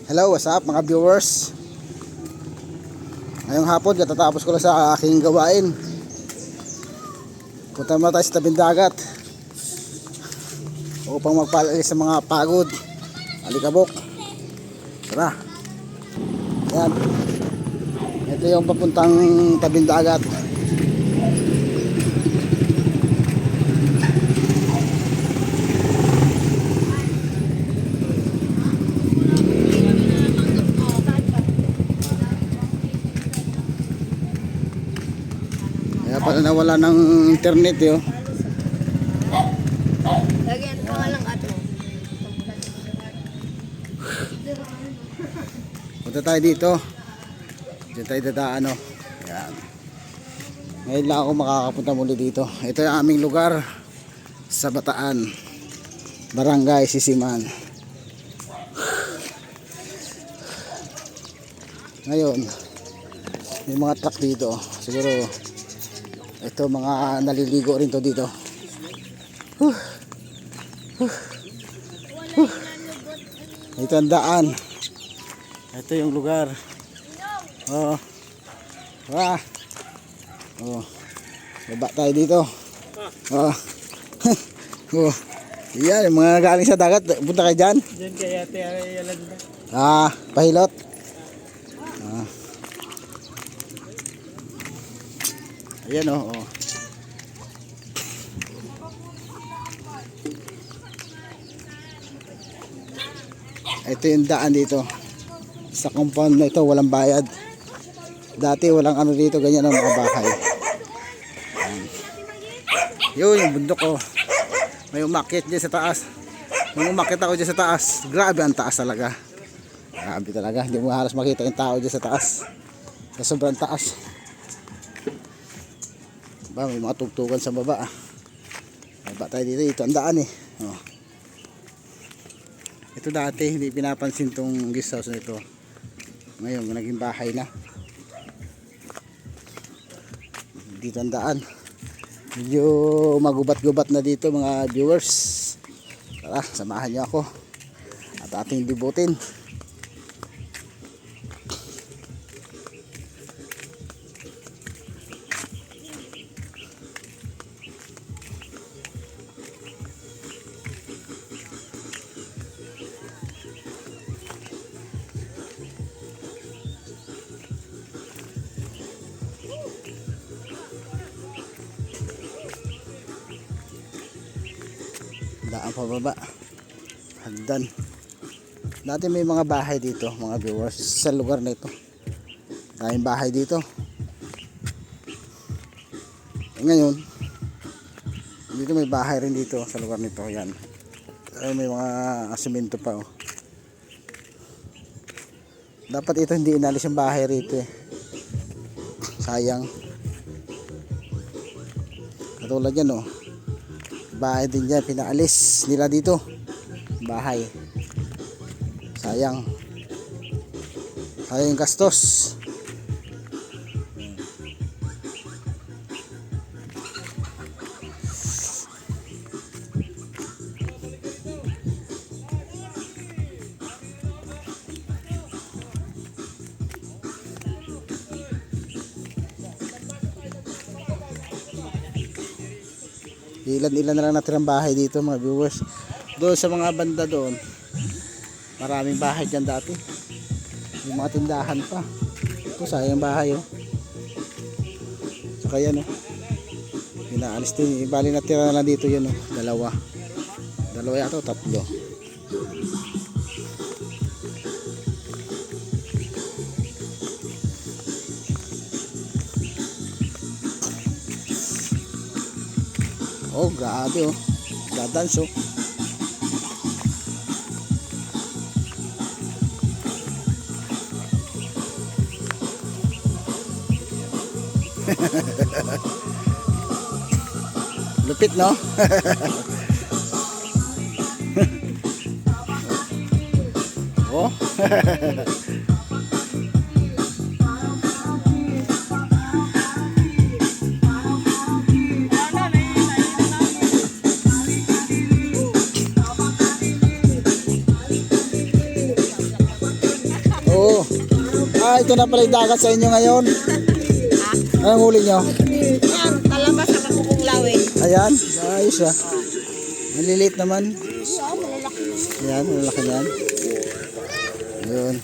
Hello, what's up mga viewers? Ngayong hapon, katatapos ko lang sa aking gawain. Punta naman tayo sa tabing dagat upang magpaalis sa mga pagod, alikabok. Tara. Yan. Ito yung papuntang tabing dagat. Kaya pala nawala ng internet yun. Lagyan mo nga lang ato. Punta tayo dito. Diyan tayo dadaan. Yan. Ngayon lang ako makakapunta muli dito. Ito yung aming lugar sa Bataan, Barangay Sisiman. Ngayon may mga truck dito. Siguro ito mga naliligo rin to dito. Ito ang daan. Ito yung lugar. Oh. Wah. Oh. Baba tayo dito. Oh. Oh. Yan, yung mga galing sa dagat. Punta kayo dyan. Diyan kaya Yolanda. Pahilot. Ayan oh. Ito yung daan dito. Sa compound na ito, walang bayad. Dati walang ano dito, ganyan ang mga bahay. Yun, yung bundok oh. May umakyat dyan sa taas. Nung umakyat ako dyan sa taas, grabe ang taas talaga. Grabe talaga, hindi mo halos makita yung tao dyan sa taas. Sa sobrang taas. May mga tugtugan sa baba. Baba tayo dito, ito ang daan eh. Oh. Ito dati hindi pinapansin tong guest house na ito. Ngayon naging bahay na. Dito ang daan. Medyo magubat-gubat na dito mga viewers. Tara, samahan niyo ako at ating libutin. Daan pababa, hagdan. Dati may mga bahay dito mga viewers sa lugar na ito. Daming bahay dito. Ngayon dito may bahay rin dito sa lugar nito. Yan. May mga asimento pa oh. Dapat ito hindi inalis yung bahay rito eh. Sayang. Katulad yan oh. Bahay din dyan, pinaalis nila dito. Bahay. Sayang. Sayang yung gastos. Ilan-ilan na lang natirang bahay dito mga viewers. Doon sa mga banda doon, maraming bahay dyan dati. May mga tindahan pa. Ito sayang bahay oh. Saka yan oh. Pinaalis din. Bali natira na lang dito yun oh. Dalawa yata o tatlo. Oh, grabe oh. Dadance oh. Lupit no? Oh. ito na pala yung dagat sa inyo ngayon. Anong huli nyo? Yan, talabas sa kakukunglaw eh. Ayan, ayos ah. Maliliit naman. Oo, malalaki. Ayan, malalaki yan. Ayun.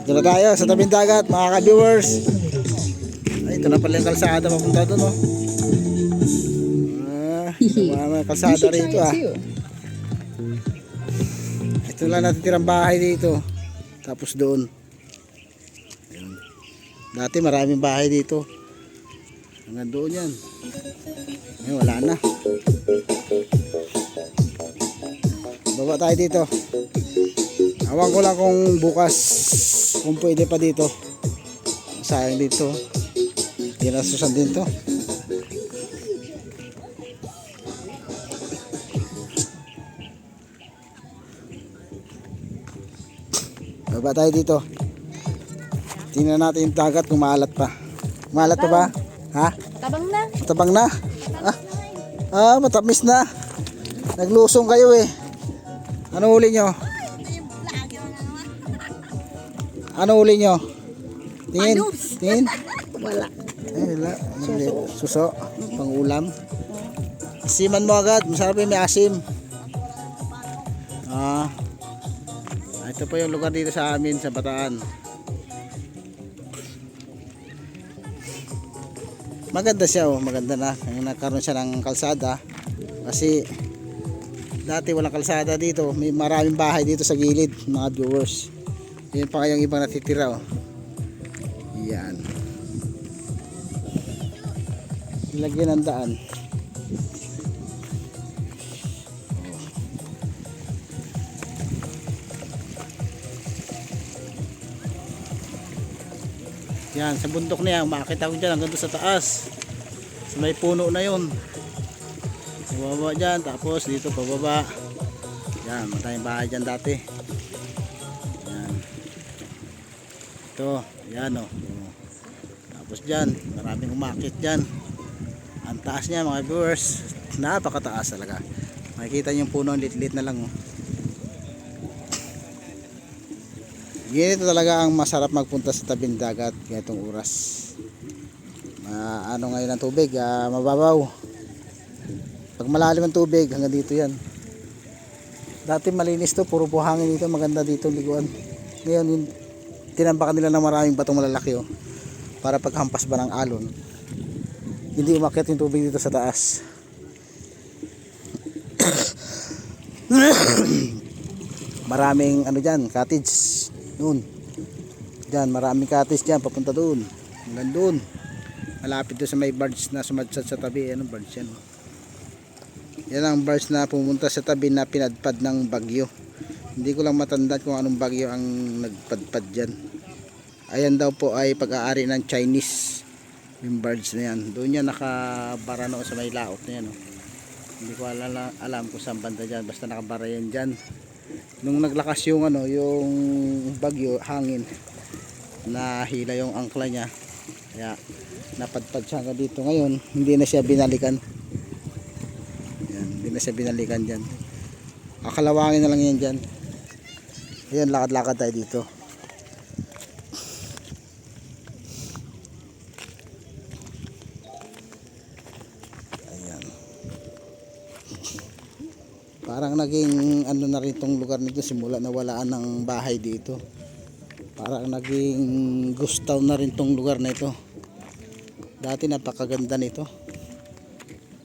Ito na tayo sa tabing dagat, mga ka-viewers. Ay, ito na pala yung kalsada papunta doon, oh. Mga kalsada rito, ah. Ito lang natitirang bahay dito. Tapos doon. Ayun. Dati maraming bahay dito. Hanggang doon yan. Ay, wala na. Baba tayo dito. Awan ko lang kung bukas kung pwede pa dito. Sayang dito. Hindi na susan din to. Baba tayo dito. Tingnan natin yung dagat kung maalat pa. Maalat pa ba? Ha? Tabang na. Matabang na? Matamis na. Naglusong kayo eh. Ano huli nyo? Ano huli nyo? Tingin? Tingin? Wala. Ay, wala. Suso. Pang ulam. Asiman mo agad. Masarap yung may asim. Ito po yung lugar dito sa amin sa Bataan. Maganda siya, oh, maganda na. Nagkaroon siya ng kalsada kasi dati walang kalsada dito. May maraming bahay dito sa gilid, mga viewers. Yan pa kayong ibang natitira, oh. Yan. Lagyan ng daan. Yan, sa bundok na yan, makakita ko dyan hanggang doon sa taas. Sa may puno na yun. Pababa dyan, tapos dito pababa. Yan, matayang bahay dyan dati. Yan. Ito, yan o. Tapos dyan, maraming umakit dyan. Ang taas niya mga viewers, napakataas talaga. Makikita niyo yung puno, lit-lit na lang o. Ganito talaga ang masarap magpunta sa tabing dagat ganitong oras. Ano ngayon ang tubig, mababaw. Pag malalim ang tubig, hanggang dito yan. Dati malinis to, puro buhangin dito, maganda dito liguan. Ngayon, tinambakan nila ng maraming batong malalaki, oh, para paghampas ba ng alon, hindi umakyat yung tubig dito sa taas. Maraming ano dyan, cottage. Doon. Diyan, maraming cottage diyan papunta doon. Hanggang doon. Malapit doon sa may barge na sumadsad sa tabi. Anong barge yan? Yan ang barge na pumunta sa tabi na pinadpad ng bagyo. Hindi ko lang matandaan kung anong bagyo ang nagpadpad diyan. Ayan daw po ay pag-aari ng Chinese. Yung barge na yan. Doon yan nakabara noon sa may laot na yan. Oh. Hindi ko alam kung saan banda diyan. Basta nakabara yan diyan. Nung naglakas yung yung bagyo, hangin, nahila yung angkla niya, kaya napadpad siya hanggang dito. Ngayon hindi na siya binalikan. Yan, hindi na siya binalikan dyan. Akalawangin na lang yan dyan. Ayan, lakad-lakad tayo dito. Parang naging ano na rin tong lugar nito simula na walaan ng bahay dito. Parang naging ghost town na rin tong lugar na ito. Dati napakaganda nito.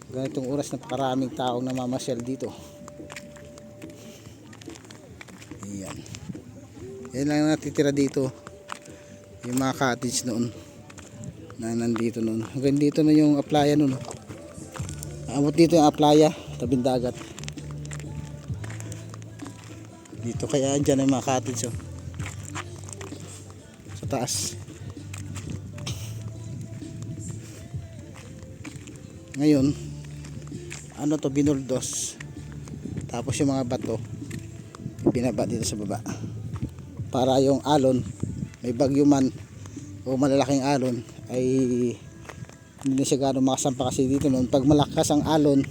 Ganitong oras napakaraming taong namamasyal dito. Ayan. Yan lang natitira dito. Yung mga cottage noon na nandito noon. Hanggang dito na yung aplaya noon. Abot dito yung aplaya, tabing dagat. Dito kaya dyan ay mga cottage, oh. Sa taas. Ngayon ano to, binuldos. Tapos yung mga bato binaba dito sa baba para yung alon, may bagyo man o malalaking alon, ay hindi na siya gano'ng makasampa. Kasi dito noon pag malakas ang alon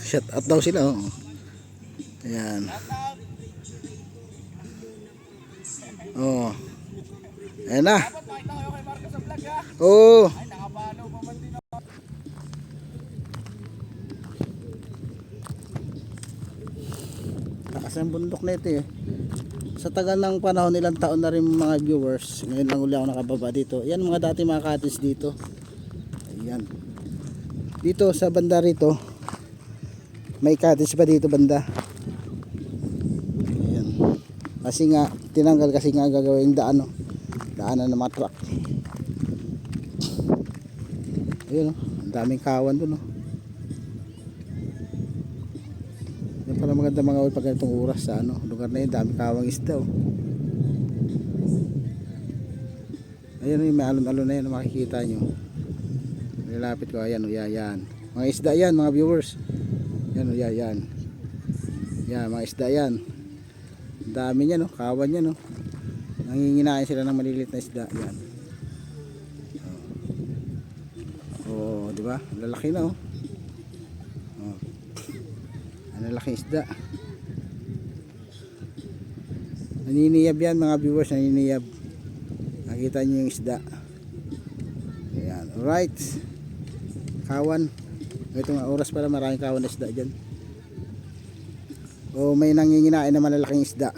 Shout out daw sila, oh. Ayan. Oh. Ayan na. Oh. Taas ang bundok na ito eh. Sa tagal ng panahon, ilang taon na rin mga viewers, ngayon lang uli ako nakababa dito. Yan mga dati mga cottage dito. Ayan. Dito sa banda rito, may cottage pa dito banda. Ayan. Kasi nga tinanggal kasi nga gagawing daan, no? Daanan ng mga truck. Ayun, oh, ang daming kawan doon, oh. Yan pala maganda mga ulit pag ganitong oras sa ano, lugar na yun, daming kawang isda, oh. Ayun, oh, may alon-alon na yan, makikita nyo. Nilapit ko, ayan, oh, yan. Mga isda yan, mga viewers. Yan, oh, yan. Yan, mga isda yan. Ang dami niya, no, kawan niya, no. Nanginginain sila ng maliliit na isda, yan. Oh, di ba? Lalaki na, oh. Oh. Ang lalaki isda. Naniniyab yan mga viewers, naniniyab. Nakita niyo yung isda. Ayan, alright. Kawan. Ito nga oras pala, maraming kawan na isda dyan. O may nanginginain na malalaking isda.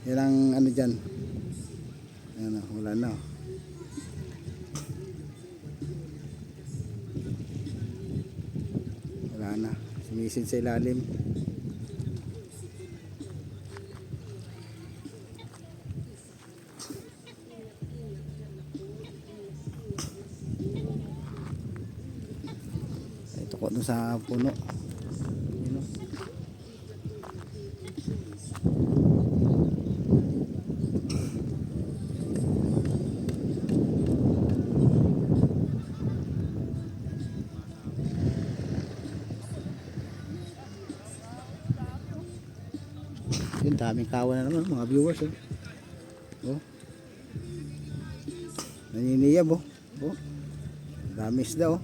Yan ang ano dyan. Ayan, wala na. Wala na. Sumisid sa ilalim. Ito ko dun sa puno. Yun, oh. Yun, daming kawan na naman mga viewers, oh. Oh. Naniniyab, oh. Oh. Dami isda, oh.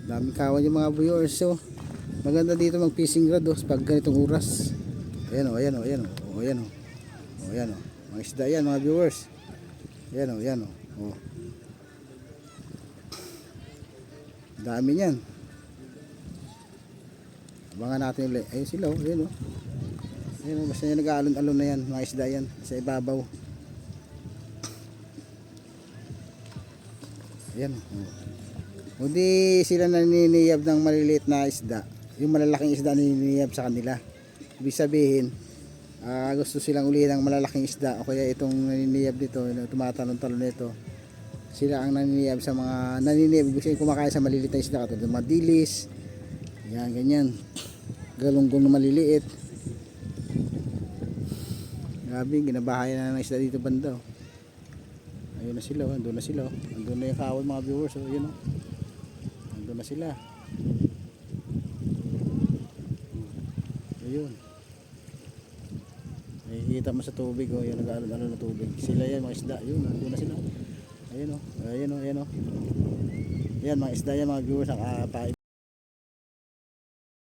Daming kawan yung mga viewers, oh. Maganda dito mag fishing rod, oh, pag ganitong oras. Ayan, oh, ayan, oh, ayan, oh. Oh, ayan, oh. Oh, ayan, oh. Mga isda yan mga viewers. Ayan, oh, ayan, oh. Oh. Dami niyan. Abangan natin ulit. Ayun sila, oh. Ayun, oh. Ayun, oh. Basta yung nag-aalon-alon na yan. Mga isda yan. Sa ibabaw. Ayan, oh. Hindi sila naniniyab ng maliliit na isda. Yung malalaking isda naniniyab sa kanila. Ibig sabihin, gusto silang ulihin ng malalaking isda. O kaya itong naniniyab dito, tumatalon-talon nito. Sila ang naniniyab sa mga naniniyab, ibig sabihin kumakain sa maliliit na isda katulad ng mga dilis. Yan, ganyan. Galunggong na maliliit. Grabe, ginabahayan na ng isda dito banda, oh. Ayun na sila, oh. Andun na sila, oh. Andun na yung kawan mga viewers, oh. Ayun, oh. Andun na sila. Ayun. Nakikita mo sa tubig, oh. Yung nag-aalon-alon na tubig. Sila yan, mga isda. Ayun, andun na sila. Ayun, oh. Ayun, oh. Ayun, oh. Yan, mga isda yan mga viewers, nakapain.